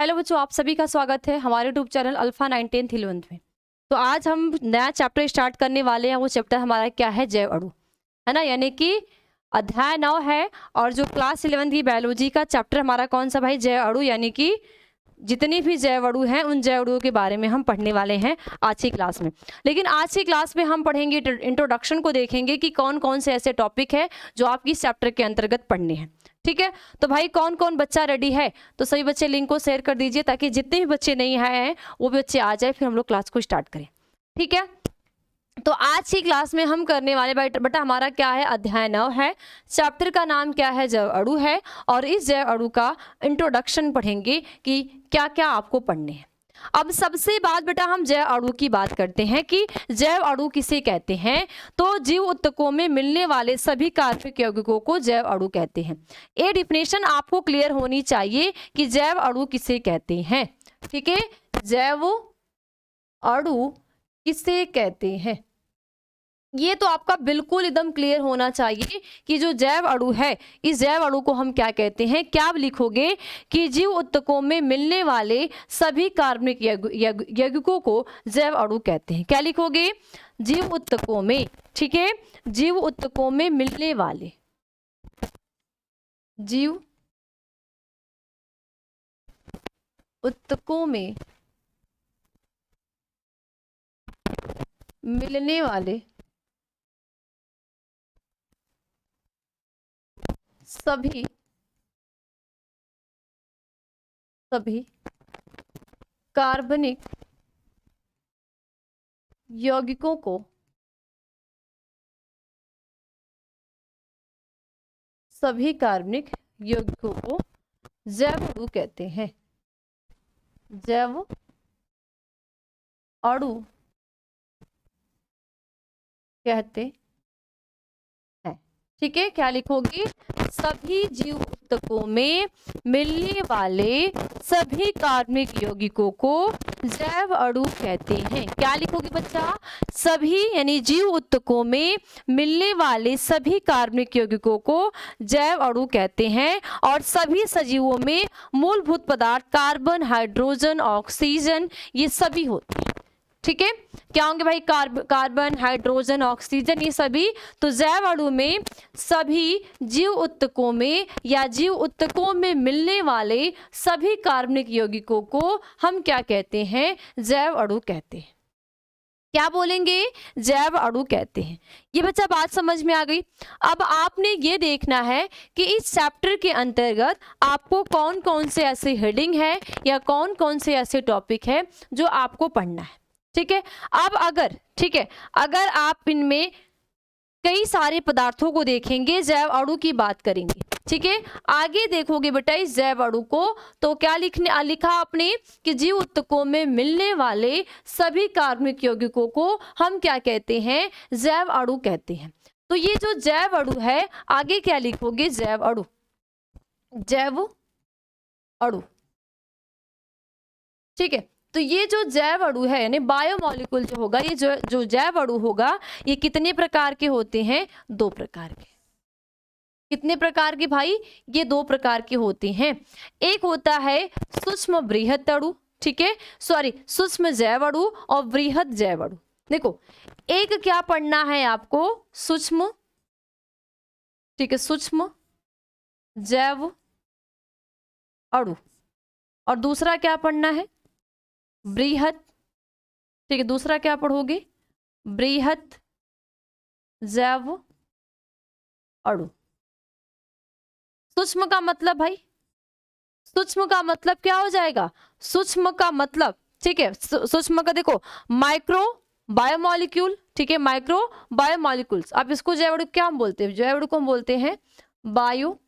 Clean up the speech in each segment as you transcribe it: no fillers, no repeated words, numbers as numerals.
Hello बच्चों, आप सभी का स्वागत है हमारे यूट्यूब चैनल अल्फा 9 11 में। तो आज हम नया चैप्टर स्टार्ट करने वाले हैं। वो चैप्टर हमारा क्या है? जैव अणु, है ना। यानी कि अध्याय 9 है। और जो क्लास 11 की बायोलॉजी का चैप्टर हमारा कौन सा भाई? जैव अणु। यानी कि जितनी भी जैव अणु हैं उन जैव अणुओं के बारे में हम पढ़ने वाले हैं आज की क्लास में। लेकिन आज की क्लास में हम पढ़ेंगे, इंट्रोडक्शन को देखेंगे कि कौन कौन से ऐसे टॉपिक है जो आपकी इस चैप्टर के अंतर्गत पढ़ने हैं। ठीक है, तो भाई कौन कौन बच्चा रेडी है? तो सभी बच्चे लिंक को शेयर कर दीजिए ताकि जितने भी बच्चे नहीं आए हैं वो भी बच्चे आ जाए, फिर हम लोग क्लास को स्टार्ट करें। ठीक है, तो आज की क्लास में हम करने वाले बेटा हमारा क्या है? अध्याय 9 है। चैप्टर का नाम क्या है? जैव अणु है। और इस जैव अणु का इंट्रोडक्शन पढ़ेंगे कि क्या क्या आपको पढ़ने हैं। अब सबसे बात बेटा हम जैव अणु की बात करते हैं कि जैव अणु किसे कहते हैं। तो जीव ऊतकों में मिलने वाले सभी कार्बनिक यौगिकों को जैव अणु कहते हैं। ये डिफिनेशन आपको क्लियर होनी चाहिए कि जैव अणु किसे कहते हैं। ठीक है, जैव अणु किसे कहते हैं, ये तो आपका बिल्कुल एकदम क्लियर होना चाहिए कि जो जैव अणु है, इस जैव अणु को हम क्या कहते हैं। क्या लिखोगे कि जीव ऊतकों में मिलने वाले सभी कार्बनिक यौगिकों को जैव अणु कहते हैं। क्या लिखोगे? जीव ऊतकों में। ठीक है, जीव ऊतकों में मिलने वाले, जीव ऊतकों में मिलने वाले सभी कार्बनिक यौगिकों को जैव अणु कहते हैं। जैव अणु कहते हैं। ठीक है, क्या लिखोगी? सभी जीव ऊतकों में मिलने वाले सभी कार्बनिक यौगिकों को जैव अणु कहते हैं। क्या लिखोगे बच्चा? सभी यानी जीव ऊतकों में मिलने वाले सभी कार्बनिक यौगिकों को जैव अणु कहते हैं। और सभी सजीवों में मूलभूत पदार्थ कार्बन, हाइड्रोजन, ऑक्सीजन ये सभी होते हैं। ठीक है, क्या होंगे भाई? कार्बन, हाइड्रोजन, ऑक्सीजन ये सभी। तो जैव अणु में सभी जीव ऊतकों में या जीव ऊतकों में मिलने वाले सभी कार्बनिक यौगिकों को हम क्या कहते हैं? जैव अणु कहते हैं। क्या बोलेंगे? जैव अणु कहते हैं। ये बच्चा बात समझ में आ गई। अब आपने ये देखना है कि इस चैप्टर के अंतर्गत आपको कौन कौन से ऐसे हेडिंग है या कौन कौन से ऐसे टॉपिक है जो आपको पढ़ना है। ठीक है, अब अगर आप इनमें कई सारे पदार्थों को देखेंगे, जैव अणु की बात करेंगे। ठीक है, आगे देखोगे बेटा इस जैव अणु को, तो क्या लिखा आपने कि जीव ऊतकों में मिलने वाले सभी कार्बनिक यौगिकों को हम क्या कहते हैं? जैव अणु कहते हैं। तो ये जो जैव अणु है, आगे क्या लिखोगे? जैव अणु, जैव अणु। ठीक है, तो ये जो जैव अणु है यानी बायोमोलिक्यूल जो होगा, ये जो जैव अणु होगा, ये कितने प्रकार के होते हैं? 2 प्रकार के। कितने प्रकार के भाई? ये 2 प्रकार के होते हैं। एक होता है सूक्ष्म बृहत अणु, ठीक है, सूक्ष्म जैव अणु और बृहत जैव अणु। देखो, एक क्या पढ़ना है आपको? सूक्ष्म, ठीक है, सूक्ष्म जैव अणु। और दूसरा क्या पढ़ना है? बृहत। ठीक है, दूसरा क्या पढ़ोगे? बृहत जैव अणु। सूक्ष्म का मतलब भाई, सूक्ष्म का मतलब क्या हो जाएगा? सूक्ष्म का मतलब, ठीक है, सूक्ष्म का देखो माइक्रो बायोमोलिक्यूल। ठीक है, माइक्रो बायोमोलिक्यूल्स। अब इसको जैव अणु क्या हम बोलते हैं? जैव अणु को हम बोलते हैं बायोमोली।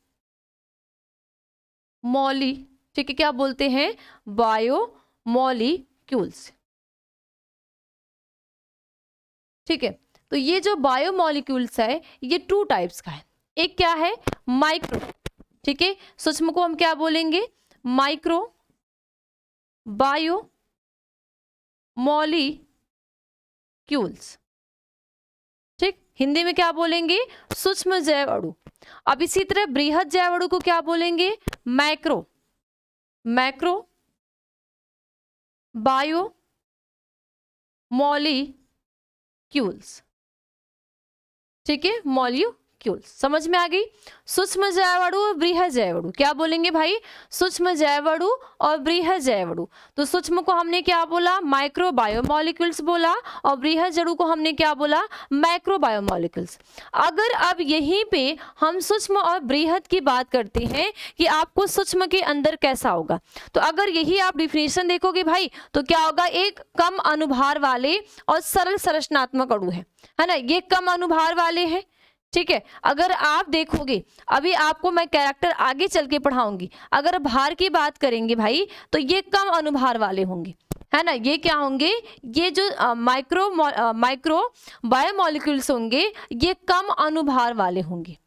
ठीक है, क्या बोलते हैं? बायोमोलिक्यूल्स। ठीक है, तो ये जो बायोमोलिक्यूल्स है ये 2 टाइप्स का है। एक क्या है? माइक्रो। ठीक है, सूक्ष्म को हम क्या बोलेंगे? Micro biomolecules. ठीक, हिंदी में क्या बोलेंगे? सूक्ष्म जैव अणु। अब इसी तरह बृहत जैव अणु को क्या बोलेंगे? मैक्रो बायोमॉलिक्यूल्स, ठीक है, मॉलिक्यूल्स। समझ में आ गई। सूक्ष्म जैव अणु और बृहद जैव अणु, क्या बोलेंगे भाई, सूक्ष्म जैव अणु और बृहद जैव अणु। तो सूक्ष्म को हमने क्या बोला, माइक्रो बायोमॉलिक्यूल्स बोला, और बृहद अणु को हमने क्या बोला, मैक्रो बायोमॉलिक्यूल्स। अगर अब यहीं पे हम सूक्ष्म और बृहद की बात करते हैं कि आपको सूक्ष्म के अंदर कैसा होगा, तो अगर यही आप डिफिनेशन देखोगे भाई, तो क्या होगा, एक कम अनुभार वाले और सरल संरचनात्मक अणु है ना, ये कम अनुभार वाले हैं, ठीक है। अगर आप देखोगे, अभी आपको मैं कैरेक्टर आगे चल के पढ़ाऊंगी, अगर भार की बात करेंगे भाई, तो ये कम अनुभार वाले होंगे, है ना, ये क्या होंगे, ये जो माइक्रो बायोमॉलिक्यूल्स होंगे, ये कम अनुभार वाले होंगे,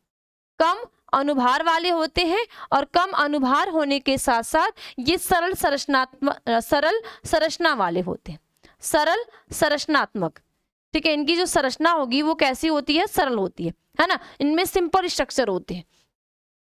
कम अनुभार वाले होते हैं, और कम अनुभार होने के साथ साथ ये सरल संरचना वाले होते हैं, सरल संरचनात्मक, ठीक है। इनकी जो संरचना होगी वो कैसी होती है, सरल होती है ना, इनमें सिंपल स्ट्रक्चर होते हैं।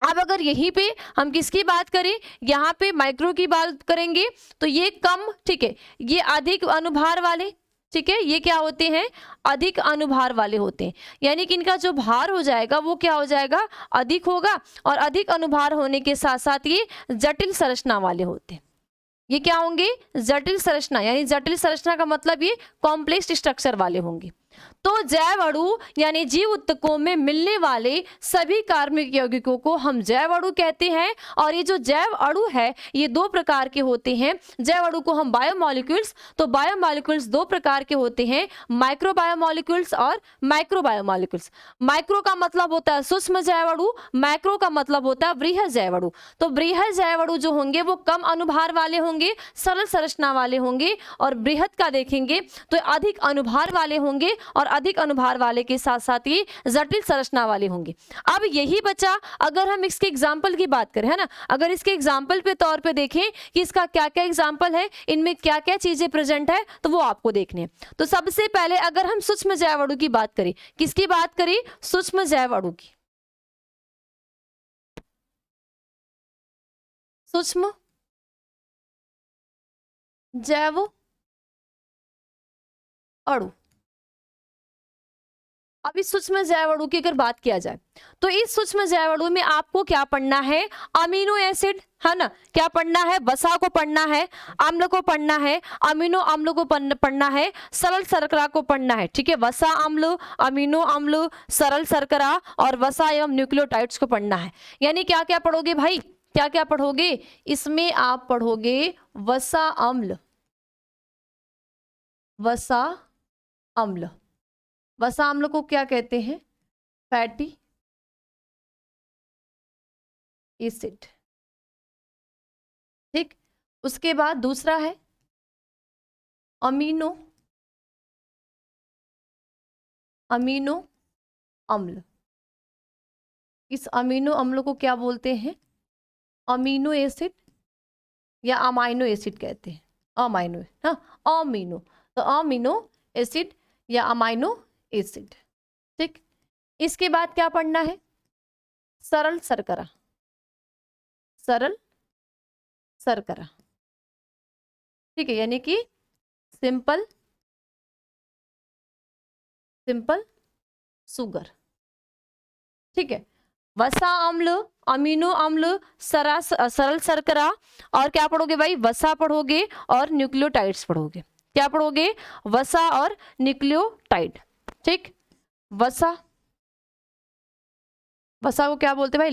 अब अगर यहीं पे हम किसकी बात करें, यहाँ पे माइक्रो की बात करेंगे, तो ये कम, ठीक है, ये अधिक अनुभार वाले, ठीक है, ये क्या होते हैं, अधिक अनुभार वाले होते हैं, यानी कि इनका जो भार हो जाएगा वो क्या हो जाएगा, अधिक होगा, और अधिक अनुभार होने के साथ साथ ये जटिल संरचना वाले होते हैं। ये क्या होंगे, जटिल संरचना, यानी जटिल संरचना का मतलब ये कॉम्प्लेक्स स्ट्रक्चर वाले होंगे। तो जैव अणु यानी जीव ऊतकों में मिलने वाले सभी कार्बनिक यौगिकों को हम जैव अणु कहते हैं। और ये जो जैव अणु है ये दो प्रकार के होते हैं। जैव अणु को हम बायोमॉलिक्यूल्स, तो बायोमॉलिक्यूल्स दो प्रकार के होते हैं, माइक्रो बायोमॉलिक्यूल्स और मैक्रो बायोमॉलिक्यूल्स। माइक्रो का मतलब होता है सूक्ष्म जैव अणु, मैक्रो का मतलब होता है बृहद जैव अणु। तो बृहद जैव अणु जो होंगे वो कम अनुभार वाले होंगे, सरल संरचना वाले होंगे, और बृहद का देखेंगे तो अधिक अनुभार वाले होंगे, और अधिक अनुभार वाले के साथ साथ ही जटिल संरचना वाले होंगे। अब यही बचा, अगर हम इसके एग्जाम्पल की बात करें, है ना, अगर इसके एग्जाम्पल पे तौर पे देखें कि इसका क्या क्या एग्जाम्पल है, इनमें क्या क्या चीजें प्रेजेंट है, तो वो आपको देखने हैं। तो सबसे पहले अगर हम सूक्ष्म जैव अणु की बात करें, किसकी बात करें, सूक्ष्म जैव अणु की, सूक्ष्म जैव अणु। अब इस सूक्ष्म जैव अणु की अगर बात किया जाए, तो इस सूक्ष्म जैव अणु में आपको क्या पढ़ना है, अमीनो एसिड, है ना, क्या पढ़ना है, वसा को पढ़ना है, अम्ल को पढ़ना है, अमीनो अम्ल को पढ़ना है, सरल शर्करा को पढ़ना है, ठीक है। वसा अम्ल, अमीनो अम्ल, सरल शर्करा और वसा एवं न्यूक्लियोटाइड्स को पढ़ना है। यानी क्या क्या पढ़ोगे भाई, क्या क्या पढ़ोगे, इसमें आप पढ़ोगे वसा अम्ल, वसा अम्ल, वसा अम्ल को क्या कहते हैं, फैटी एसिड, ठीक। उसके बाद दूसरा है अमीनो अम्ल। इस अमीनो अम्ल को क्या बोलते हैं, अमीनो एसिड या अमाइनो एसिड कहते हैं, अमाइनो, हाँ, अमीनो, तो अमीनो एसिड या अमाइनो एसिड, ठीक। इसके बाद क्या पढ़ना है, सरल शर्करा, सरल शर्करा, ठीक है, यानी कि सिंपल शुगर, ठीक है। वसा अम्ल, अमीनो अम्ल, सरल शर्करा, और क्या पढ़ोगे भाई, वसा पढ़ोगे और न्यूक्लियोटाइड्स पढ़ोगे। क्या पढ़ोगे, वसा और न्यूक्लियोटाइड, ठीक। वसा को क्या बोलते हैं भाई,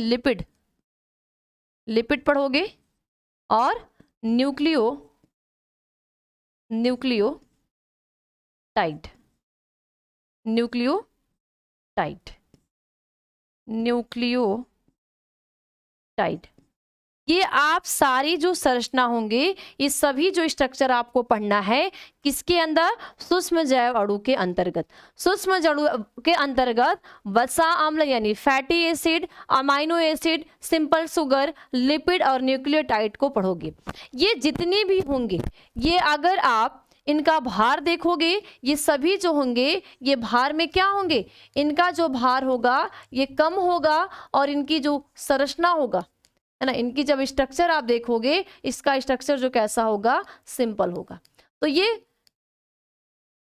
लिपिड पढ़ोगे, और न्यूक्लियोटाइड, ये आप सारी जो संरचना होंगे, ये सभी जो स्ट्रक्चर आपको पढ़ना है, किसके अंदर, सूक्ष्म जैव अणु के अंतर्गत। सूक्ष्म अणु के अंतर्गत वसा अम्ल यानी fatty acid, amino acid, simple sugar, lipid और न्यूक्लियोटाइड को पढ़ोगे। ये जितने भी होंगे, ये अगर आप इनका भार देखोगे, ये सभी जो होंगे ये भार में क्या होंगे, इनका जो भार होगा ये कम होगा, और इनकी जो संरचना होगा, है ना। इनकी जब स्ट्रक्चर आप देखोगे, इसका स्ट्रक्चर जो कैसा होगा, सिंपल होगा। तो ये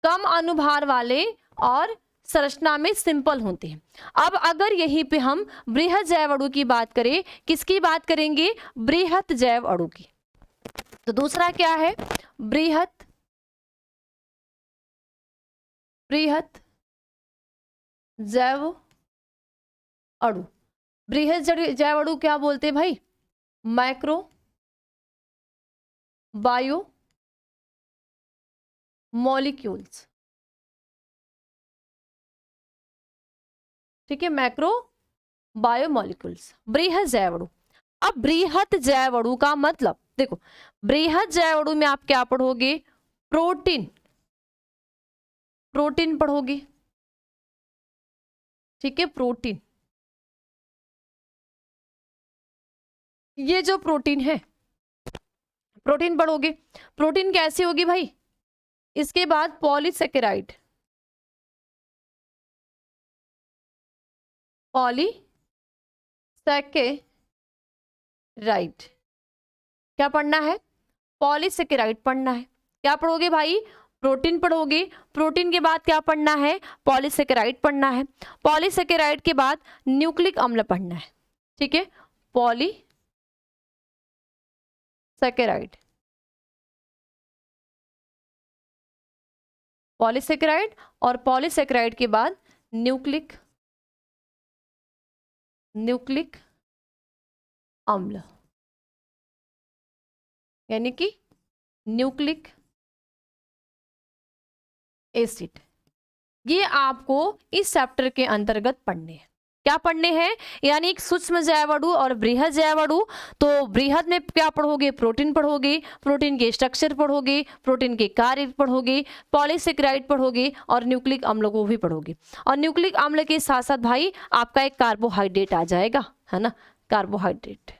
कम अनुभार वाले और संरचना में सिंपल होते हैं। अब अगर यहीं पे हम बृहद जैव अणु की बात करें, किसकी बात करेंगे, बृहद जैव अणु की। तो दूसरा क्या है, बृहद जैव अणु। बृहद जैव अणु क्या बोलते हैं भाई, माइक्रो बायो मॉलिक्यूल्स, ठीक है, मैक्रो बायोमॉलिक्यूल्स, बृहद जैव अणु। अब बृहद जैव अणु का मतलब देखो, बृहद जैव अणु में आप क्या पढ़ोगे, प्रोटीन पढ़ोगे, ठीक है, प्रोटीन। ये जो प्रोटीन है, प्रोटीन पढ़ोगे। प्रोटीन कैसी होगी भाई, इसके बाद पॉलीसेकेराइड, क्या पढ़ना है, पॉलीसेकेराइड पढ़ना है। क्या पढ़ोगे भाई, प्रोटीन पढ़ोगे। प्रोटीन के बाद क्या पढ़ना है, पॉलीसेकेराइड पढ़ना है। पॉलीसेकेराइड के बाद न्यूक्लिक अम्ल पढ़ना है, ठीक है, पॉलीसेकेराइड, और पॉलीसेकेराइड के बाद न्यूक्लिक अम्ल, यानी कि न्यूक्लिक एसिड। ये आपको इस चैप्टर के अंतर्गत पढ़ने हैं। क्या पढ़ने हैं, यानी एक सूक्ष्म जैव अणु और बृहद जैव अणु। तो बृहद में क्या पढ़ोगे, प्रोटीन पढ़ोगे, प्रोटीन के स्ट्रक्चर पढ़ोगे, प्रोटीन के कार्य पढ़ोगे, पॉलीसेकेराइड पढ़ोगे और न्यूक्लिक अम्ल को भी पढ़ोगे। और न्यूक्लिक अम्ल के साथ साथ भाई आपका एक कार्बोहाइड्रेट आ जाएगा, है ना, कार्बोहाइड्रेट।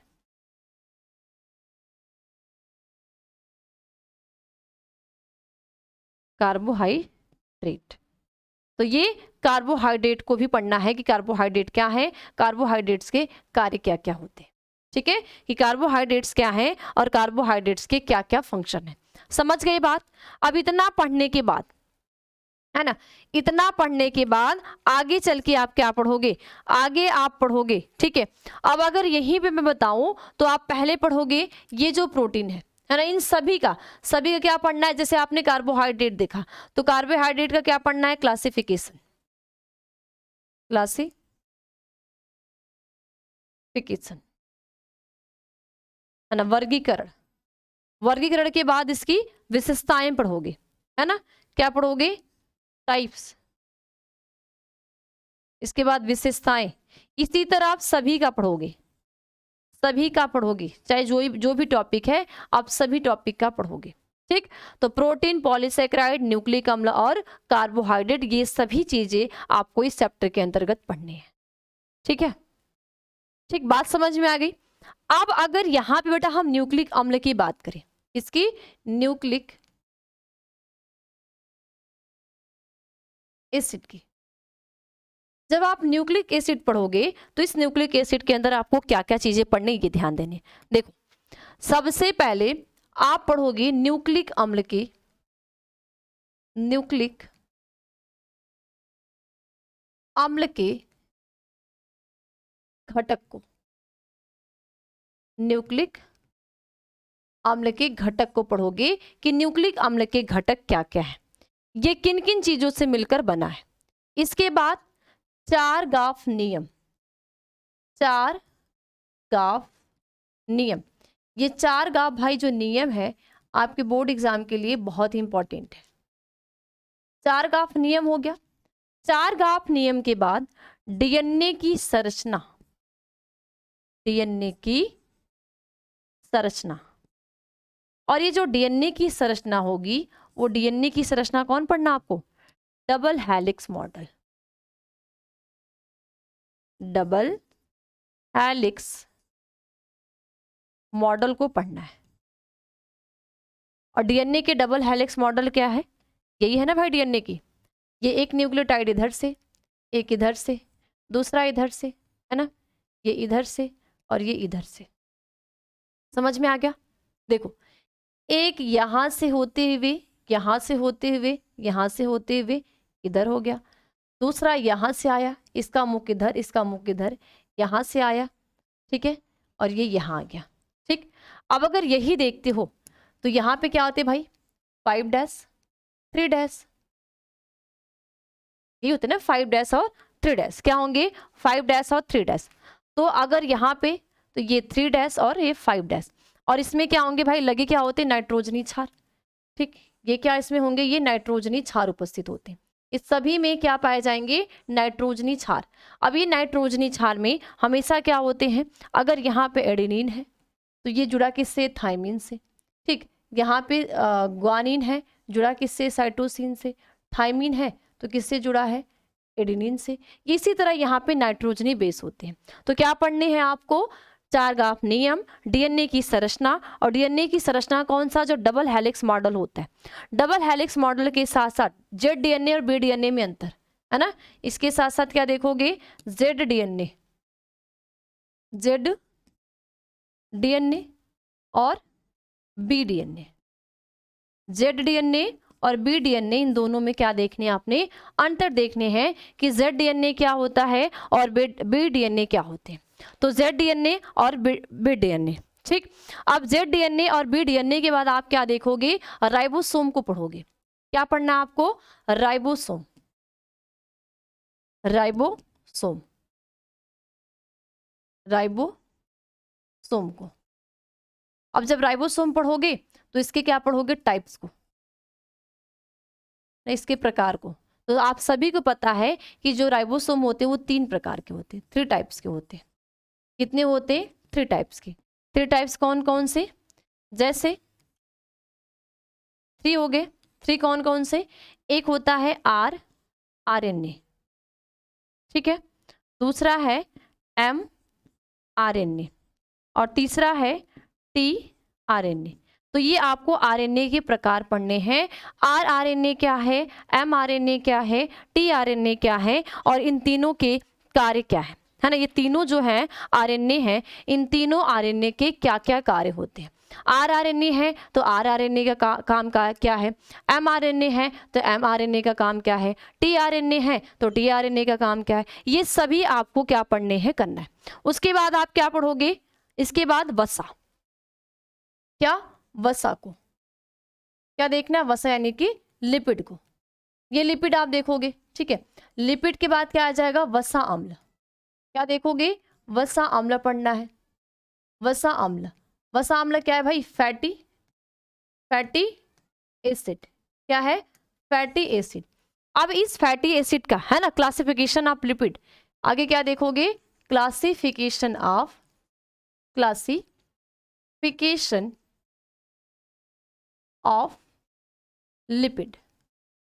तो ये कार्बोहाइड्रेट को भी पढ़ना है कि कार्बोहाइड्रेट क्या है, कार्बोहाइड्रेट्स के कार्य क्या क्या होते हैं, ठीक है, कि कार्बोहाइड्रेट्स क्या है और कार्बोहाइड्रेट्स के क्या क्या फंक्शन है। समझ गए बात। अब इतना पढ़ने के बाद, है ना, इतना पढ़ने के बाद आगे चल के आप क्या पढ़ोगे, आगे आप पढ़ोगे, ठीक है। अब अगर यहीं पे मैं बताऊं तो आप पहले पढ़ोगे ये जो प्रोटीन है ना, इन सभी का क्या पढ़ना है। जैसे आपने कार्बोहाइड्रेट देखा, तो कार्बोहाइड्रेट का क्या पढ़ना है, क्लासिफिकेशन, है ना, वर्गीकरण के बाद इसकी विशेषताएं पढ़ोगे, है ना। क्या पढ़ोगे, टाइप्स, इसके बाद विशेषताएं। इसी तरह आप सभी का पढ़ोगे, चाहे जो भी टॉपिक है आप सभी टॉपिक का पढ़ोगे, ठीक। तो प्रोटीन, पॉलीसेकेराइड, न्यूक्लिक अम्ल और कार्बोहाइड्रेट, ये सभी चीजें आपको इस चैप्टर के अंतर्गत पढ़नी है, ठीक है, ठीक। बात समझ में आ गई। अब अगर यहाँ पे बेटा हम न्यूक्लिक अम्ल की बात करें, इसकी न्यूक्लिक एसिड की, जब आप न्यूक्लिक एसिड पढ़ोगे तो इस न्यूक्लिक एसिड के अंदर आपको क्या क्या चीजें पढ़नी, ये ध्यान देने। देखो, सबसे पहले आप पढ़ोगे न्यूक्लिक अम्ल के घटक को, न्यूक्लिक अम्ल के घटक को पढ़ोगे कि न्यूक्लिक अम्ल के घटक क्या क्या है, ये किन किन चीजों से मिलकर बना है। इसके बाद चारगाफ नियम, ये चारगाफ भाई जो नियम है आपके बोर्ड एग्जाम के लिए बहुत ही इंपॉर्टेंट है। चारगाफ नियम हो गया। चारगाफ नियम के बाद डीएनए की संरचना, और ये जो डीएनए की संरचना होगी, वो डीएनए की संरचना कौन पढ़ना आपको, डबल हेलिक्स मॉडल को पढ़ना है। और डीएनए के डबल हेलिक्स मॉडल क्या है, यही है ना भाई डीएनए की, ये एक न्यूक्लियोटाइड इधर से, एक इधर से, दूसरा इधर से, है ना, ये इधर से और ये इधर से, समझ में आ गया? देखो, एक यहां से होते हुए, यहां से होते हुए, यहां से होते हुए इधर हो गया, दूसरा यहां से आया, इसका मुख इधर, इसका मुख इधर, यहां से आया, ठीक है, और ये यहां आ गया। ठीक, अब अगर यही देखते हो तो यहां पे क्या होते भाई, 5 डैश 3 डैश, ये होते ना 5 डैश और 3 डैश, क्या होंगे 5 डैश और 3 डैश। तो अगर यहाँ पे तो ये 3 डैश और ये 5 डैश, और इसमें क्या होंगे भाई, लगे क्या होते, नाइट्रोजनी क्षार। ठीक, ये क्या इसमें होंगे, ये नाइट्रोजनी क्षार उपस्थित होते हैं। इस सभी में क्या पाए जाएंगे, नाइट्रोजनी क्षार। अब ये नाइट्रोजनी क्षार में हमेशा क्या होते हैं, अगर यहाँ पे एडेनिन है तो ये जुड़ा किससे, थायमिन से। ठीक, यहाँ पे ग्वानिन है, जुड़ा किससे, साइटोसिन से। थायमिन है तो किससे जुड़ा है, एडेनिन से। इसी तरह यहाँ पे नाइट्रोजनी बेस होते हैं। तो क्या पढ़ने हैं आपको, 4 ग्राफ नियम, डीएनए की संरचना, और डीएनए की संरचना कौन सा, जो डबल हेलिक्स मॉडल होता है। डबल हेलिक्स मॉडल के साथ साथ जेड डीएनए और बी डीएनए में अंतर है ना, इसके साथ साथ क्या देखोगे, जेड डीएनए, जेड डीएनए और बी डीएनए, जेड डीएनए और बी डीएनए, इन दोनों में क्या देखने आपने, अंतर देखने हैं कि जेड डीएनए क्या होता है और बी डीएनए क्या होते हैं। तो जेड डीएनए और बी डीएनए, ठीक। अब जेड डीएनए और बी डीएनए के बाद आप क्या देखोगे, राइबोसोम को पढ़ोगे। क्या पढ़ना है आपको, राइबोसोम, राइबोसोम, राइबोसोम को। अब जब राइबोसोम पढ़ोगे तो इसके क्या पढ़ोगे, टाइप्स को, इसके प्रकार को। तो आप सभी को पता है कि जो राइबोसोम होते हैं वो 3 प्रकार के होते हैं, 3 टाइप्स के होते हैं। कितने होते हैं, 3 टाइप्स के। 3 टाइप्स कौन कौन से, जैसे 3 हो गए, 3 कौन कौन से, एक होता है आरएनए, ठीक है, दूसरा है mRNA, और तीसरा है tRNA। तो ये आपको आरएनए के प्रकार पढ़ने हैं। आरएनए क्या है, mRNA क्या है, tRNA क्या है, और इन तीनों के कार्य क्या है ना। ये तीनों जो है आरएनए हैं, इन तीनों आरएनए के क्या क्या कार्य होते हैं। आरएनए है तो आरएनए का काम का क्या है, mRNA है तो mRNA का काम क्या है, tRNA है तो tRNA का काम क्या है। ये सभी आपको क्या पढ़ने हैं, करना है। उसके बाद आप क्या पढ़ोगे, इसके बाद वसा, क्या, वसा को क्या देखना है, वसा यानी कि लिपिड को। ये लिपिड आप देखोगे, ठीक है। लिपिड के बाद क्या आ जाएगा, वसा अम्ल, क्या देखोगे, वसा अम्ल पढ़ना है। वसा अम्ल, वसा अम्ल क्या है भाई, फैटी एसिड, क्या है, फैटी एसिड। अब इस फैटी एसिड का है ना क्लासिफिकेशन ऑफ लिपिड, आगे क्या देखोगे, क्लासिफिकेशन ऑफ लिपिड,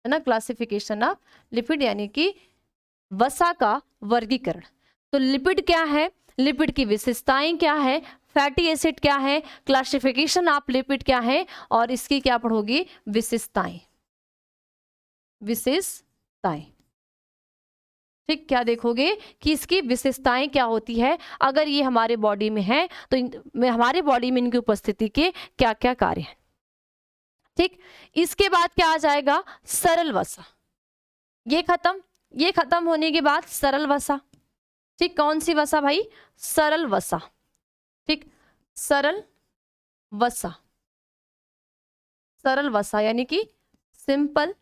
है ना, क्लासिफिकेशन ऑफ लिपिड यानी कि वसा का वर्गीकरण। तो लिपिड क्या है, लिपिड की विशेषताएं क्या है, फैटी एसिड क्या है, क्लासिफिकेशन ऑफ लिपिड क्या है, और इसकी क्या पढ़ोगी, विशेषताएं, ठीक। क्या देखोगे कि इसकी विशेषताएं क्या होती है, अगर ये हमारे बॉडी में है तो हमारे बॉडी में इनकी उपस्थिति के क्या क्या कार्य हैं, ठीक। इसके बाद क्या आ जाएगा, सरल वसा, ये खत्म होने के बाद सरल वसा, ठीक। कौन सी वसा भाई, सरल वसा, ठीक। सरल वसा यानी कि सिंपल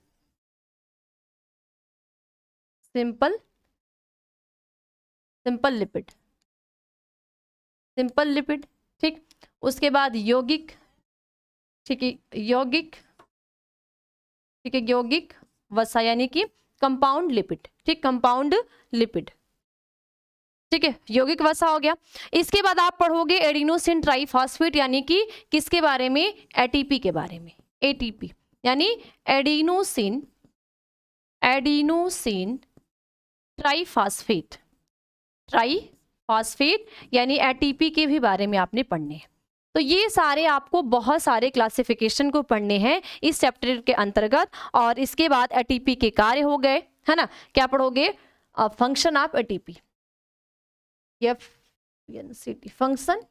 लिपिड, ठीक। उसके बाद यौगिक, ठीक है, यौगिक वसा यानी कि कंपाउंड लिपिड, ठीक, कंपाउंड लिपिड, ठीक है, यौगिक वसा हो गया। इसके बाद आप पढ़ोगे एडिनोसिन ट्राइफॉस्फेट यानी कि किसके बारे में, एटीपी के बारे में, एटीपी यानी एडिनोसिन ट्राइफॉस्फेट यानी एटीपी के भी बारे में आपने पढ़ने हैं। तो ये सारे आपको बहुत सारे क्लासिफिकेशन को पढ़ने हैं इस चैप्टर के अंतर्गत। और इसके बाद एटीपी के कार्य हो गए, है ना। क्या पढ़ोगे, function of ATP, function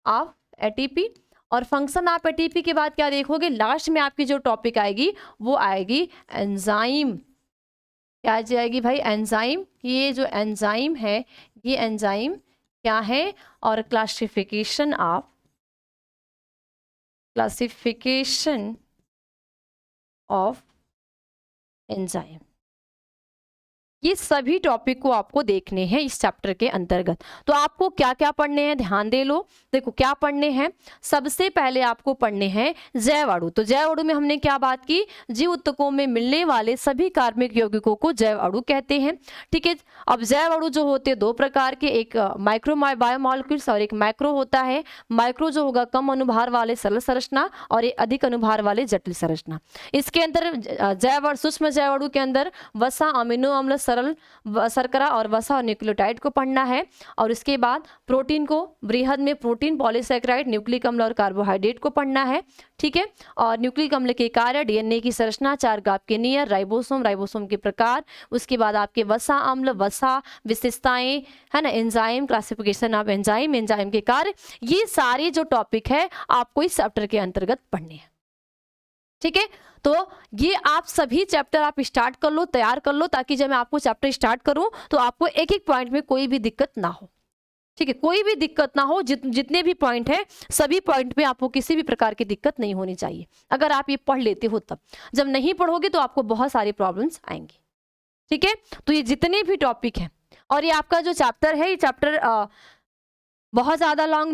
of ATP. और फंक्शन ऑफ एटीपी के बाद क्या देखोगे, लास्ट में आपकी जो टॉपिक आएगी वो आएगी एंजाइम। क्या आ जाएगी भाई, एंजाइम। ये जो एंजाइम है, ये एंजाइम क्या है, और क्लासिफिकेशन ऑफ एंजाइम। ये सभी टॉपिक को आपको देखने हैं इस चैप्टर के अंतर्गत। तो आपको क्या क्या पढ़ने हैं, ध्यान दे लो। देखो क्या पढ़ने हैं, सबसे पहले आपको पढ़ने हैं जैव अणु। तो जैव अणु में हमने क्या बात की, जीव ऊतकों में मिलने वाले सभी कार्बनिक यौगिकों को जैव अणु कहते हैं। ठीक है, अब जैव अणु जो होते हैं दो प्रकार के, एक माइक्रो बायोमॉलिक्यूल्स और एक मैक्रो होता है। माइक्रो जो होगा कम अनुभार वाले सरल संरचना, और ये अधिक अनुभार वाले जटिल संरचना। इसके अंदर जैव सूक्ष्म जैव अणु के अंदर वसा, अमीनो अम्ल, सरल शर्करा और वसा और न्यूक्लियोटाइड को पढ़ना है। और इसके बाद प्रोटीन को, बृहद में प्रोटीन, पॉलीसैकेराइड, न्यूक्लिक अम्ल और कार्बोहाइड्रेट को पढ़ना है। ठीक है, और न्यूक्लिक अम्ल के कार्य, डीएनए की संरचना, 4 गाप के नियर, राइबोसोम के प्रकार, उसके बाद आपके वसा अम्ल, वसा विशेषताएं, है ना, एंजाइम, क्लासिफिकेशन ऑफ एंजाइम के कार्य, ये सारे जो टॉपिक है आपको इस चैप्टर के अंतर्गत पढ़ने हैं। ठीक है, तो ये आप सभी चैप्टर आप स्टार्ट कर लो, तैयार कर लो, ताकि जब मैं आपको चैप्टर स्टार्ट करूं तो आपको एक एक पॉइंट में कोई भी दिक्कत ना हो। ठीक है, कोई भी दिक्कत ना हो, जितने भी पॉइंट है सभी पॉइंट में आपको किसी भी प्रकार की दिक्कत नहीं होनी चाहिए। अगर आप ये पढ़ लेते हो तब, जब नहीं पढ़ोगे तो आपको बहुत सारी प्रॉब्लम्स आएंगी। ठीक है, तो ये जितने भी टॉपिक हैं, और ये आपका जो चैप्टर है, ये चैप्टर बहुत ज़्यादा लॉन्ग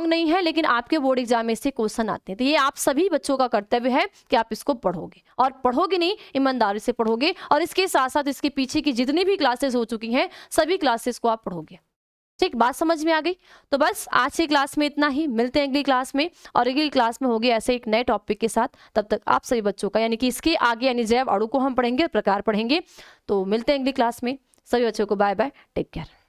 नहीं है, लेकिन आपके बोर्ड एग्जाम में से क्वेश्चन आते हैं। तो ये आप सभी बच्चों का कर्तव्य है कि आप इसको पढ़ोगे, और पढ़ोगे नहीं, ईमानदारी से पढ़ोगे, और इसके साथ साथ इसके पीछे की जितनी भी क्लासेस हो चुकी हैं सभी क्लासेस को आप पढ़ोगे। ठीक, बात समझ में आ गई? तो बस आज की क्लास में इतना ही, मिलते हैं अगली क्लास में, और अगली क्लास में होगी ऐसे एक नए टॉपिक के साथ। तब तक आप सभी बच्चों का, यानी कि इसके आगे यानी जैव अणु को हम पढ़ेंगे, प्रकार पढ़ेंगे। तो मिलते हैं अगली क्लास में, सभी बच्चों को बाय बाय, टेक केयर।